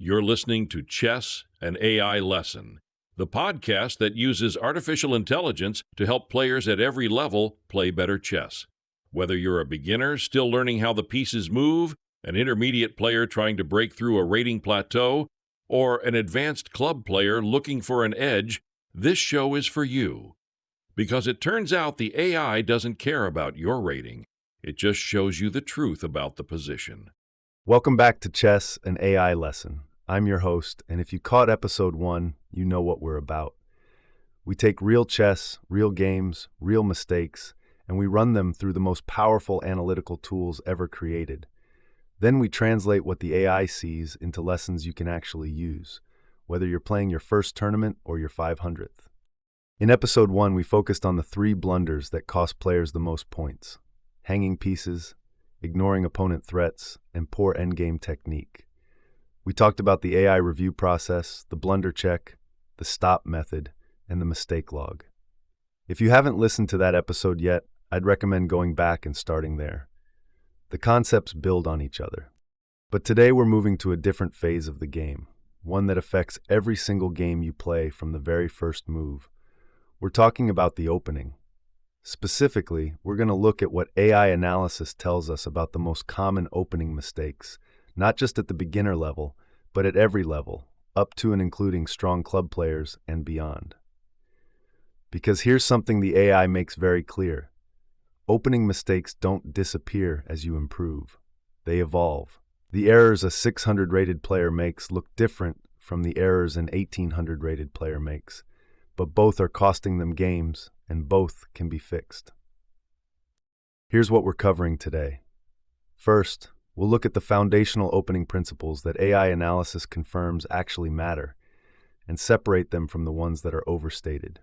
You're listening to Chess, an AI Lesson, the podcast that uses artificial intelligence to help players at every level play better chess. Whether you're a beginner still learning how the pieces move, an intermediate player trying to break through a rating plateau, or an advanced club player looking for an edge, this show is for you. Because it turns out the AI doesn't care about your rating. It just shows you the truth about the position. Welcome back to Chess, an AI Lesson. I'm your host, and if you caught episode 1, you know what we're about. We take real chess, real games, real mistakes, and we run them through the most powerful analytical tools ever created. Then we translate what the AI sees into lessons you can actually use, whether you're playing your first tournament or your 500th. In episode 1, we focused on the 3 blunders that cost players the most points: hanging pieces, ignoring opponent threats, and poor endgame technique. We talked about the AI review process, the blunder check, the stop method, and the mistake log. If you haven't listened to that episode yet, I'd recommend going back and starting there. The concepts build on each other. But today we're moving to a different phase of the game, one that affects every single game you play from the very first move. We're talking about the opening. Specifically, we're going to look at what AI analysis tells us about the most common opening mistakes, not just at the beginner level, but at every level, up to and including strong club players and beyond. Because here's something the AI makes very clear. Opening mistakes don't disappear as you improve. They evolve. The errors a 600-rated player makes look different from the errors an 1800-rated player makes, but both are costing them games, and both can be fixed. Here's what we're covering today. First, we'll look at the foundational opening principles that AI analysis confirms actually matter, and separate them from the ones that are overstated.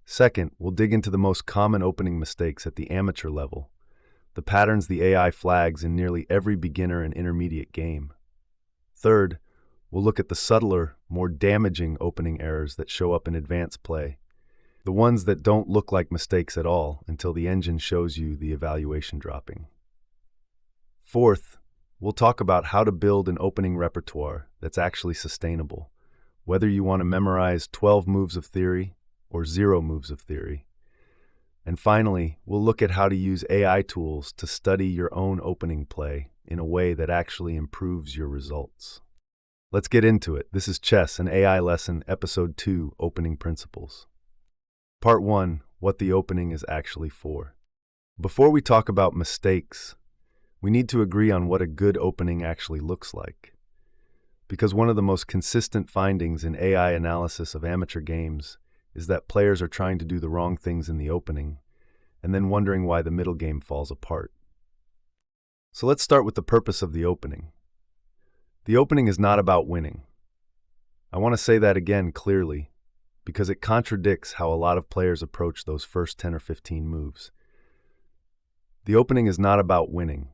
Second, we'll dig into the most common opening mistakes at the amateur level, the patterns the AI flags in nearly every beginner and intermediate game. Third, we'll look at the subtler, more damaging opening errors that show up in advanced play, the ones that don't look like mistakes at all until the engine shows you the evaluation dropping. Fourth, we'll talk about how to build an opening repertoire that's actually sustainable, whether you want to memorize 12 moves of theory or 0 moves of theory. And finally, we'll look at how to use AI tools to study your own opening play in a way that actually improves your results. Let's get into it. This is Chess, an AI Lesson, Episode 2, Opening Principles. Part 1, What the Opening is Actually For. Before we talk about mistakes, we need to agree on what a good opening actually looks like. Because one of the most consistent findings in AI analysis of amateur games is that players are trying to do the wrong things in the opening, and then wondering why the middle game falls apart. So let's start with the purpose of the opening. The opening is not about winning. I want to say that again clearly, because it contradicts how a lot of players approach those first 10 or 15 moves. The opening is not about winning.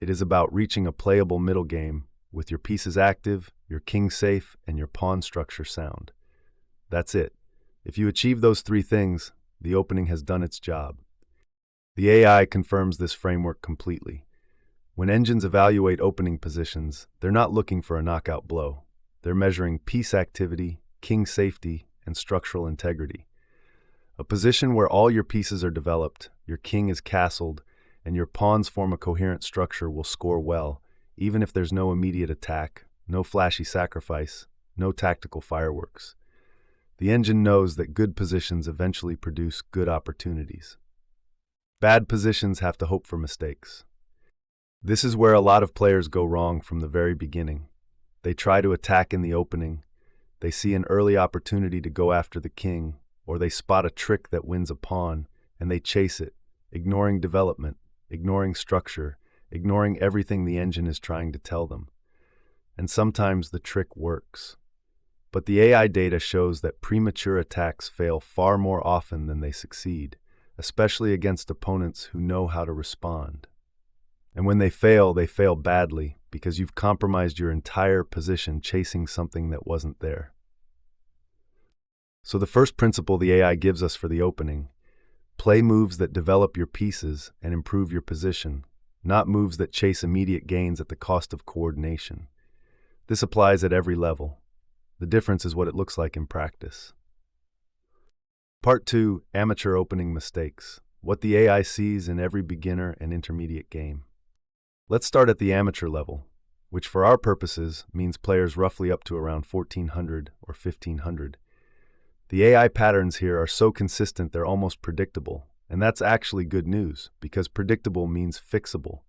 It is about reaching a playable middle game with your pieces active, your king safe, and your pawn structure sound. That's it. If you achieve those 3 things, the opening has done its job. The AI confirms this framework completely. When engines evaluate opening positions, they're not looking for a knockout blow. They're measuring piece activity, king safety, and structural integrity. A position where all your pieces are developed, your king is castled, and your pawns form a coherent structure will score well, even if there's no immediate attack, no flashy sacrifice, no tactical fireworks. The engine knows that good positions eventually produce good opportunities. Bad positions have to hope for mistakes. This is where a lot of players go wrong from the very beginning. They try to attack in the opening, they see an early opportunity to go after the king, or they spot a trick that wins a pawn, and they chase it, ignoring development, ignoring structure, ignoring everything the engine is trying to tell them. And sometimes the trick works. But the AI data shows that premature attacks fail far more often than they succeed, especially against opponents who know how to respond. And when they fail badly because you've compromised your entire position chasing something that wasn't there. So the first principle the AI gives us for the opening: play moves that develop your pieces and improve your position, not moves that chase immediate gains at the cost of coordination. This applies at every level. The difference is what it looks like in practice. Part 2, Amateur Opening Mistakes. What the AI sees in every beginner and intermediate game. Let's start at the amateur level, which for our purposes means players roughly up to around 1400 or 1500. The AI patterns here are so consistent they're almost predictable, and that's actually good news, because predictable means fixable.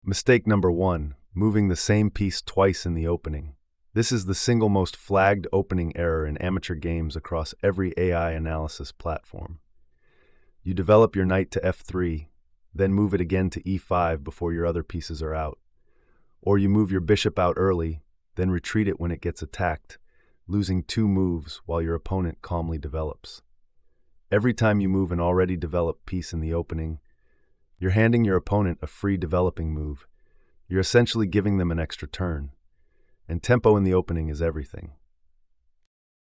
Mistake number 1, moving the same piece twice in the opening. This is the single most flagged opening error in amateur games across every AI analysis platform. You develop your knight to f3, then move it again to e5 before your other pieces are out. Or you move your bishop out early, then retreat it when it gets attacked, losing 2 moves while your opponent calmly develops. Every time you move an already developed piece in the opening, you're handing your opponent a free developing move. You're essentially giving them an extra turn. And tempo in the opening is everything.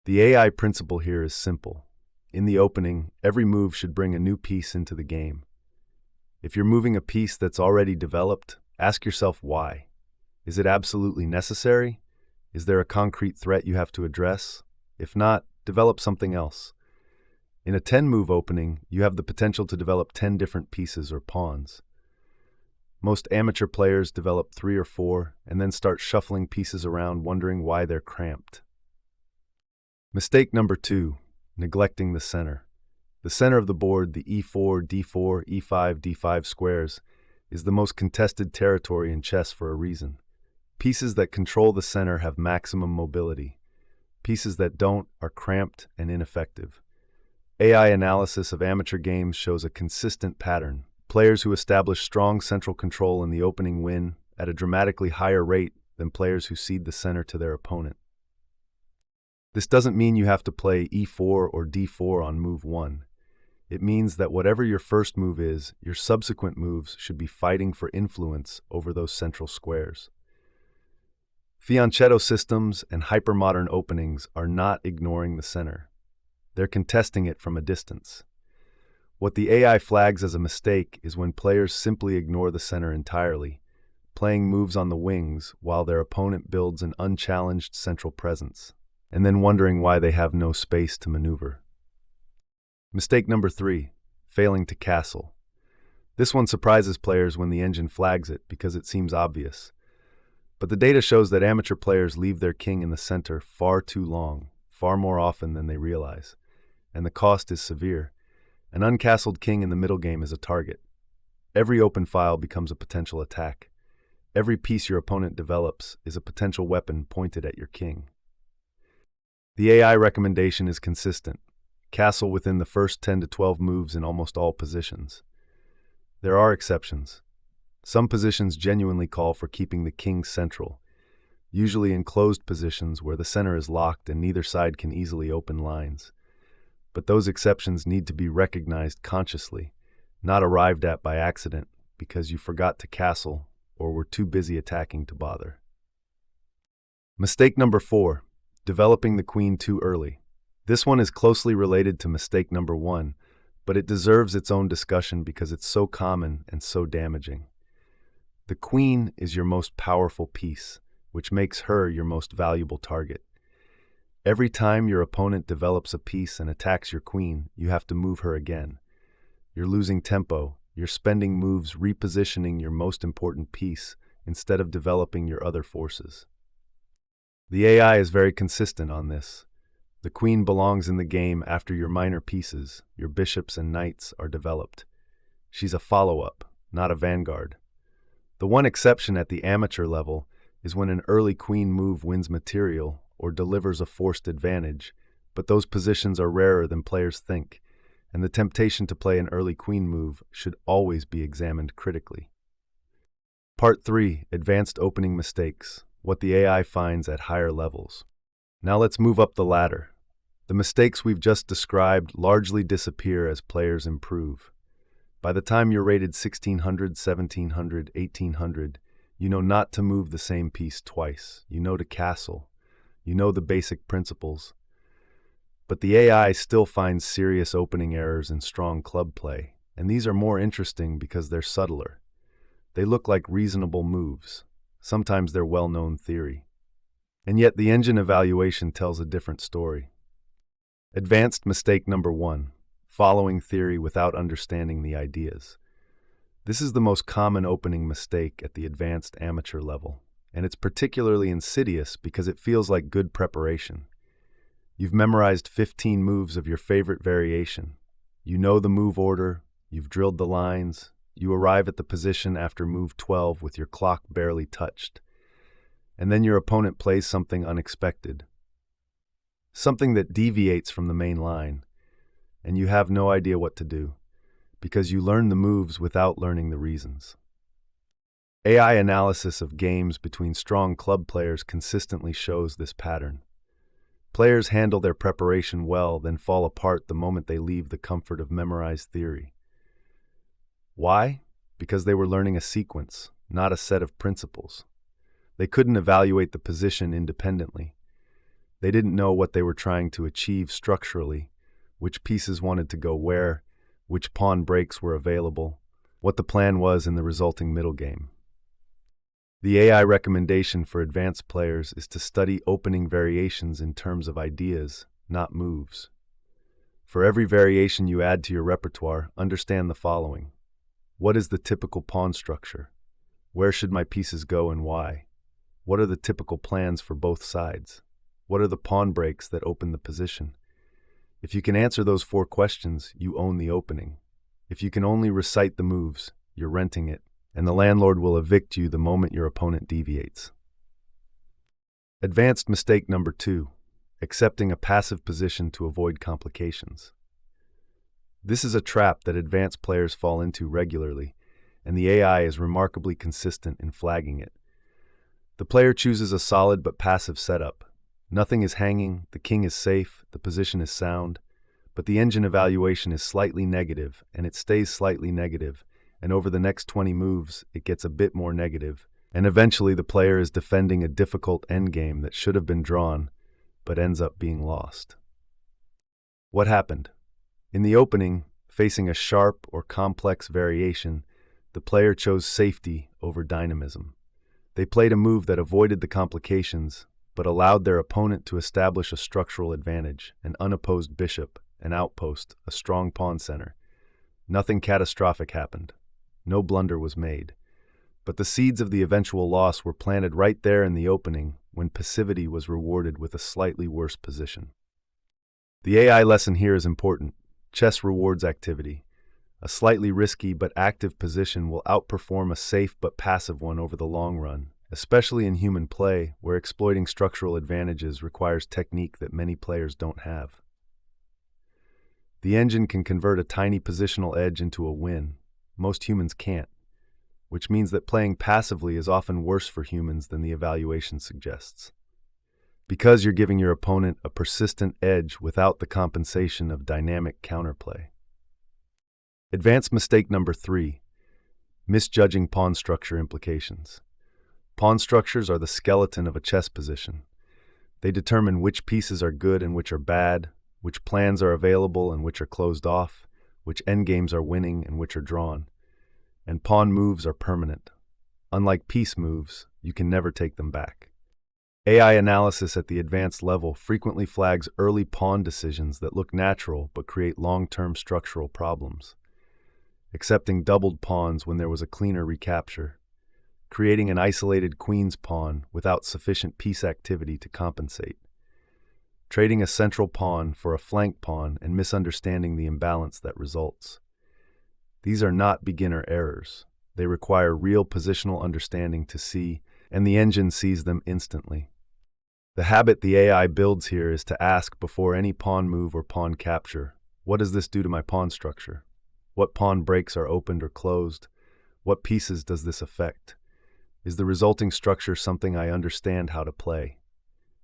The AI principle here is simple. In the opening, every move should bring a new piece into the game. If you're moving a piece that's already developed, ask yourself why. Is it absolutely necessary? Is there a concrete threat you have to address? If not, develop something else. In a 10-move opening, you have the potential to develop 10 different pieces or pawns. Most amateur players develop 3 or 4 and then start shuffling pieces around wondering why they're cramped. Mistake number 2, neglecting the center. The center of the board, the e4, d4, e5, d5 squares, is the most contested territory in chess for a reason. Pieces that control the center have maximum mobility. Pieces that don't are cramped and ineffective. AI analysis of amateur games shows a consistent pattern. Players who establish strong central control in the opening win at a dramatically higher rate than players who cede the center to their opponent. This doesn't mean you have to play e4 or d4 on move 1. It means that whatever your first move is, your subsequent moves should be fighting for influence over those central squares. Fianchetto systems and hypermodern openings are not ignoring the center. They're contesting it from a distance. What the AI flags as a mistake is when players simply ignore the center entirely, playing moves on the wings while their opponent builds an unchallenged central presence, and then wondering why they have no space to maneuver. Mistake number 3, failing to castle. This one surprises players when the engine flags it because it seems obvious. But the data shows that amateur players leave their king in the center far too long, far more often than they realize. And the cost is severe. An uncastled king in the middle game is a target. Every open file becomes a potential attack. Every piece your opponent develops is a potential weapon pointed at your king. The AI recommendation is consistent. Castle within the first 10 to 12 moves in almost all positions. There are exceptions. Some positions genuinely call for keeping the king central, usually in closed positions where the center is locked and neither side can easily open lines. But those exceptions need to be recognized consciously, not arrived at by accident because you forgot to castle or were too busy attacking to bother. Mistake number 4, developing the queen too early. This one is closely related to mistake number 1, but it deserves its own discussion because it's so common and so damaging. The queen is your most powerful piece, which makes her your most valuable target. Every time your opponent develops a piece and attacks your queen, you have to move her again. You're losing tempo. You're spending moves repositioning your most important piece instead of developing your other forces. The AI is very consistent on this. The queen belongs in the game after your minor pieces, your bishops and knights, are developed. She's a follow-up, not a vanguard. The one exception at the amateur level is when an early queen move wins material or delivers a forced advantage, but those positions are rarer than players think, and the temptation to play an early queen move should always be examined critically. Part 3, Advanced Opening Mistakes, what the AI finds at higher levels. Now let's move up the ladder. The mistakes we've just described largely disappear as players improve. By the time you're rated 1600, 1700, 1800, you know not to move the same piece twice. You know to castle. You know the basic principles. But the AI still finds serious opening errors in strong club play, and these are more interesting because they're subtler. They look like reasonable moves. Sometimes they're well-known theory. And yet the engine evaluation tells a different story. Advanced mistake number 1, following theory without understanding the ideas. This is the most common opening mistake at the advanced amateur level, and it's particularly insidious because it feels like good preparation. You've memorized 15 moves of your favorite variation. You know the move order, you've drilled the lines, you arrive at the position after move 12 with your clock barely touched. And then your opponent plays something unexpected. Something that deviates from the main line, and you have no idea what to do, because you learn the moves without learning the reasons. AI analysis of games between strong club players consistently shows this pattern. Players handle their preparation well, then fall apart the moment they leave the comfort of memorized theory. Why? Because they were learning a sequence, not a set of principles. They couldn't evaluate the position independently. They didn't know what they were trying to achieve structurally, which pieces wanted to go where, which pawn breaks were available, what the plan was in the resulting middle game. The AI recommendation for advanced players is to study opening variations in terms of ideas, not moves. For every variation you add to your repertoire, understand the following. What is the typical pawn structure? Where should my pieces go and why? What are the typical plans for both sides? What are the pawn breaks that open the position? If you can answer those 4 questions, you own the opening. If you can only recite the moves, you're renting it, and the landlord will evict you the moment your opponent deviates. Advanced mistake number 2, accepting a passive position to avoid complications. This is a trap that advanced players fall into regularly, and the AI is remarkably consistent in flagging it. The player chooses a solid but passive setup. Nothing is hanging, the king is safe, the position is sound, but the engine evaluation is slightly negative, and it stays slightly negative, and over the next 20 moves, it gets a bit more negative, and eventually the player is defending a difficult endgame that should have been drawn, but ends up being lost. What happened? In the opening, facing a sharp or complex variation, the player chose safety over dynamism. They played a move that avoided the complications, but allowed their opponent to establish a structural advantage, an unopposed bishop, an outpost, a strong pawn center. Nothing catastrophic happened. No blunder was made. But the seeds of the eventual loss were planted right there in the opening when passivity was rewarded with a slightly worse position. The AI lesson here is important. Chess rewards activity. A slightly risky but active position will outperform a safe but passive one over the long run, especially in human play, where exploiting structural advantages requires technique that many players don't have. The engine can convert a tiny positional edge into a win. Most humans can't, which means that playing passively is often worse for humans than the evaluation suggests. Because you're giving your opponent a persistent edge without the compensation of dynamic counterplay. Advanced mistake number 3, misjudging pawn structure implications. Pawn structures are the skeleton of a chess position. They determine which pieces are good and which are bad, which plans are available and which are closed off, which endgames are winning and which are drawn. And pawn moves are permanent. Unlike piece moves, you can never take them back. AI analysis at the advanced level frequently flags early pawn decisions that look natural but create long-term structural problems. Accepting doubled pawns when there was a cleaner recapture. Creating an isolated queen's pawn without sufficient piece activity to compensate. Trading a central pawn for a flank pawn and misunderstanding the imbalance that results. These are not beginner errors. They require real positional understanding to see, and the engine sees them instantly. The habit the AI builds here is to ask before any pawn move or pawn capture, what does this do to my pawn structure? What pawn breaks are opened or closed? What pieces does this affect? Is the resulting structure something I understand how to play?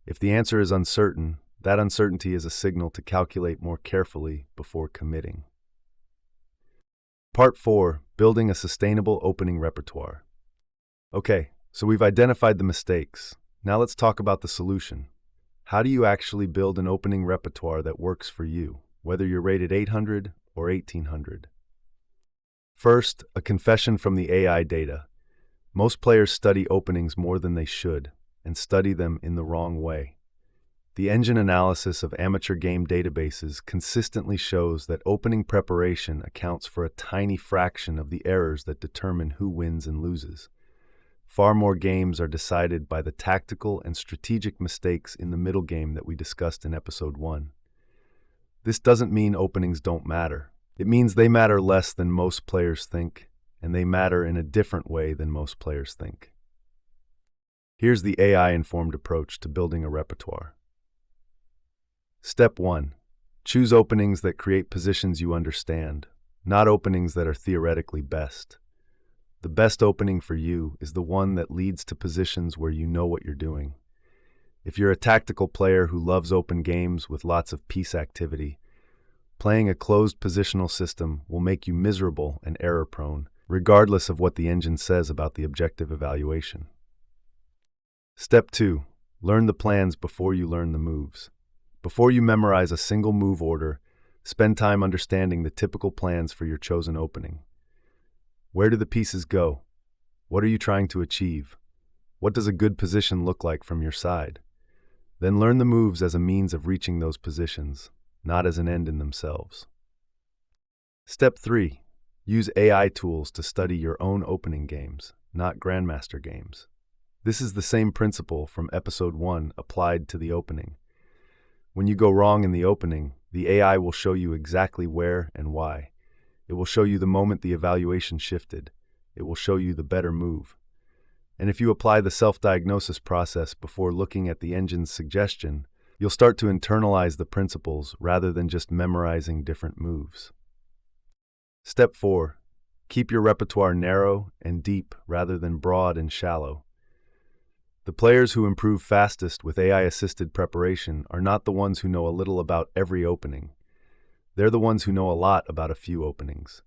If the answer is uncertain, that uncertainty is a signal to calculate more carefully before committing. Part 4, Building a Sustainable Opening Repertoire. Okay, so we've identified the mistakes. Now let's talk about the solution. How do you actually build an opening repertoire that works for you, whether you're rated 800 or 1800? First, a confession from the AI data. Most players study openings more than they should. and study them in the wrong way. The engine analysis of amateur game databases consistently shows that opening preparation accounts for a tiny fraction of the errors that determine who wins and loses. Far more games are decided by the tactical and strategic mistakes in the middle game that we discussed in episode 1. This doesn't mean openings don't matter. It means they matter less than most players think, and they matter in a different way than most players think. Here's the AI-informed approach to building a repertoire. Step 1. Choose openings that create positions you understand, not openings that are theoretically best. The best opening for you is the one that leads to positions where you know what you're doing. If you're a tactical player who loves open games with lots of piece activity, playing a closed positional system will make you miserable and error-prone, regardless of what the engine says about the objective evaluation. Step 2. Learn the plans before you learn the moves. Before you memorize a single move order, spend time understanding the typical plans for your chosen opening. Where do the pieces go? What are you trying to achieve? What does a good position look like from your side? Then learn the moves as a means of reaching those positions, not as an end in themselves. Step 3. Use AI tools to study your own opening games, not Grandmaster games. This is the same principle from episode 1 applied to the opening. When you go wrong in the opening, the AI will show you exactly where and why. It will show you the moment the evaluation shifted. It will show you the better move. And if you apply the self-diagnosis process before looking at the engine's suggestion, you'll start to internalize the principles rather than just memorizing different moves. Step 4. Keep your repertoire narrow and deep rather than broad and shallow. The players who improve fastest with AI-assisted preparation are not the ones who know a little about every opening. They're the ones who know a lot about a few openings.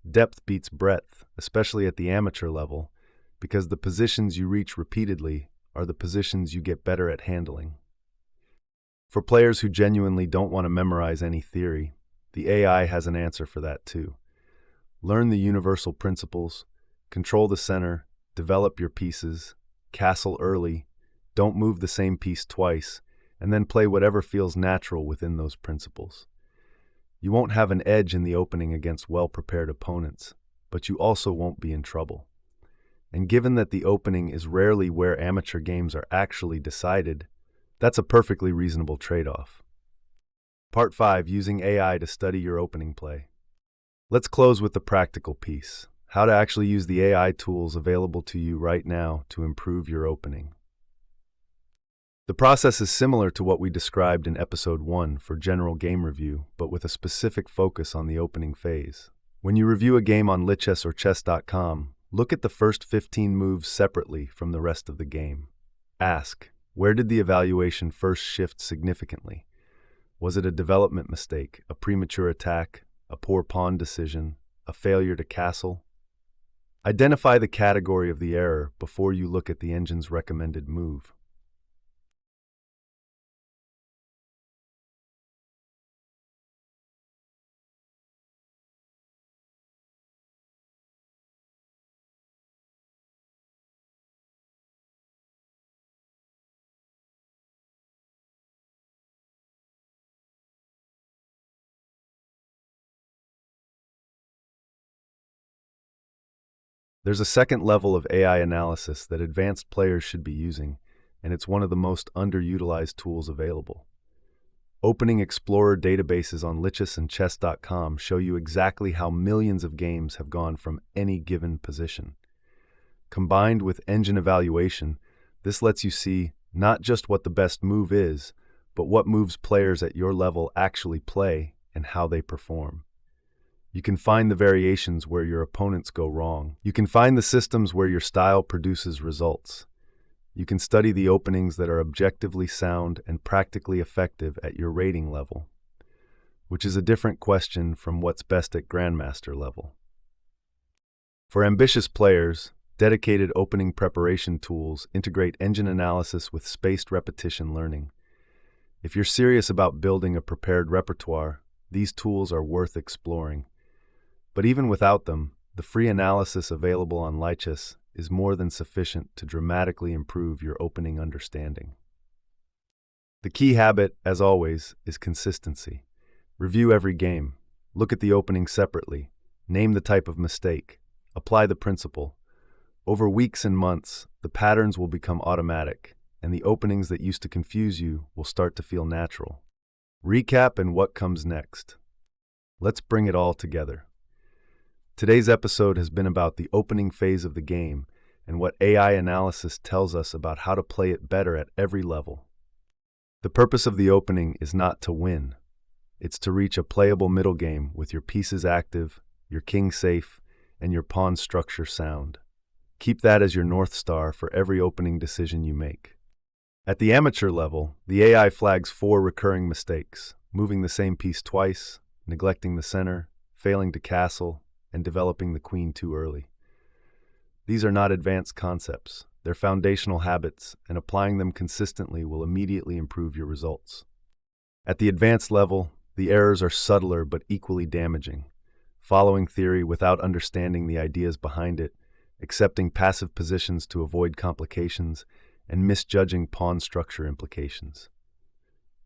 Depth beats breadth, especially at the amateur level, because the positions you reach repeatedly are the positions you get better at handling. For players who genuinely don't want to memorize any theory, the AI has an answer for that too. Learn the universal principles, control the center, develop your pieces, castle early, don't move the same piece twice, and then play whatever feels natural within those principles. You won't have an edge in the opening against well-prepared opponents, but you also won't be in trouble. And given that the opening is rarely where amateur games are actually decided, that's a perfectly reasonable trade-off. Part 5. Using AI to study your opening play. Let's close with the practical piece. How to actually use the AI tools available to you right now to improve your opening. The process is similar to what we described in episode 1 for general game review, but with a specific focus on the opening phase. When you review a game on Lichess or Chess.com, look at the first 15 moves separately from the rest of the game. Ask, where did the evaluation first shift significantly? Was it a development mistake, a premature attack, a poor pawn decision, a failure to castle? Identify the category of the error before you look at the engine's recommended move. There's a second level of AI analysis that advanced players should be using, and it's one of the most underutilized tools available. Opening Explorer databases on Lichess and Chess.com show you exactly how millions of games have gone from any given position. Combined with engine evaluation, this lets you see not just what the best move is, but what moves players at your level actually play and how they perform. You can find the variations where your opponents go wrong. You can find the systems where your style produces results. You can study the openings that are objectively sound and practically effective at your rating level, which is a different question from what's best at Grandmaster level. For ambitious players, dedicated opening preparation tools integrate engine analysis with spaced repetition learning. If you're serious about building a prepared repertoire, these tools are worth exploring. But even without them, the free analysis available on Lichess is more than sufficient to dramatically improve your opening understanding. The key habit, as always, is consistency. Review every game. Look at the opening separately. Name the type of mistake. Apply the principle. Over weeks and months, the patterns will become automatic, and the openings that used to confuse you will start to feel natural. Recap and what comes next. Let's bring it all together. Today's episode has been about the opening phase of the game and what AI analysis tells us about how to play it better at every level. The purpose of the opening is not to win. It's to reach a playable middle game with your pieces active, your king safe, and your pawn structure sound. Keep that as your North Star for every opening decision you make. At the amateur level, the AI flags 4 recurring mistakes: moving the same piece twice, neglecting the center, failing to castle, and developing the queen too early. These are not advanced concepts. They're foundational habits, and applying them consistently will immediately improve your results. At the advanced level, the errors are subtler but equally damaging. Following theory without understanding the ideas behind it, accepting passive positions to avoid complications, and misjudging pawn structure implications.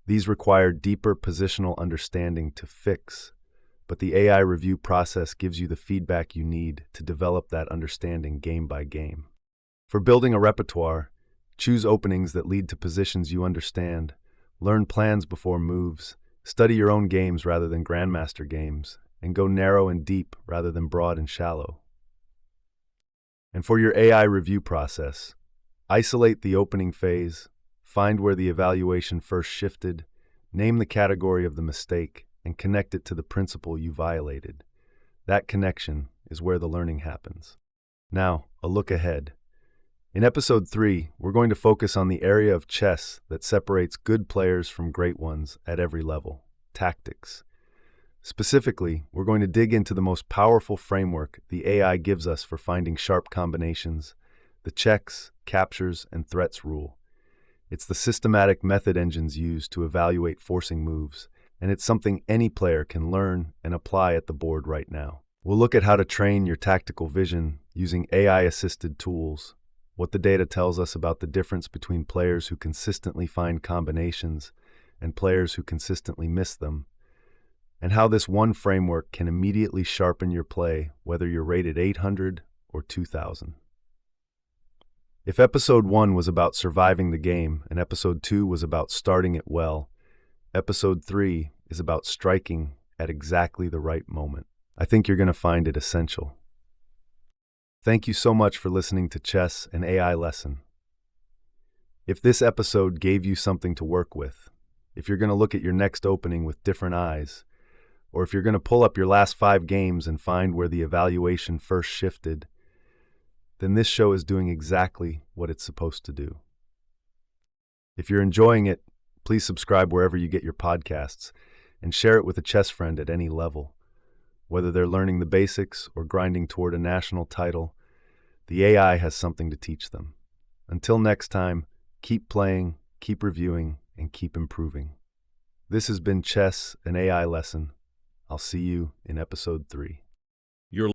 These require deeper positional understanding to fix, but the AI review process gives you the feedback you need to develop that understanding game by game. For building a repertoire, choose openings that lead to positions you understand, learn plans before moves, study your own games rather than grandmaster games, and go narrow and deep rather than broad and shallow. And for your AI review process, isolate the opening phase, find where the evaluation first shifted, name the category of the mistake, and connect it to the principle you violated. That connection is where the learning happens. Now, a look ahead. In Episode 3, we're going to focus on the area of chess that separates good players from great ones at every level: tactics. Specifically, we're going to dig into the most powerful framework the AI gives us for finding sharp combinations, the checks, captures, and threats rule. It's the systematic method engines use to evaluate forcing moves, and it's something any player can learn and apply at the board right now. We'll look at how to train your tactical vision using AI-assisted tools, what the data tells us about the difference between players who consistently find combinations and players who consistently miss them, and how this one framework can immediately sharpen your play whether you're rated 800 or 2000. If Episode 1 was about surviving the game and Episode 2 was about starting it well, Episode 3 is about striking at exactly the right moment. I think you're going to find it essential. Thank you so much for listening to Chess, an AI Lesson. If this episode gave you something to work with, if you're going to look at your next opening with different eyes, or if you're going to pull up your last 5 games and find where the evaluation first shifted, then this show is doing exactly what it's supposed to do. If you're enjoying it, please subscribe wherever you get your podcasts and share it with a chess friend at any level. Whether they're learning the basics or grinding toward a national title, the AI has something to teach them. Until next time, keep playing, keep reviewing, and keep improving. This has been Chess, an AI Lesson. I'll see you in Episode 3.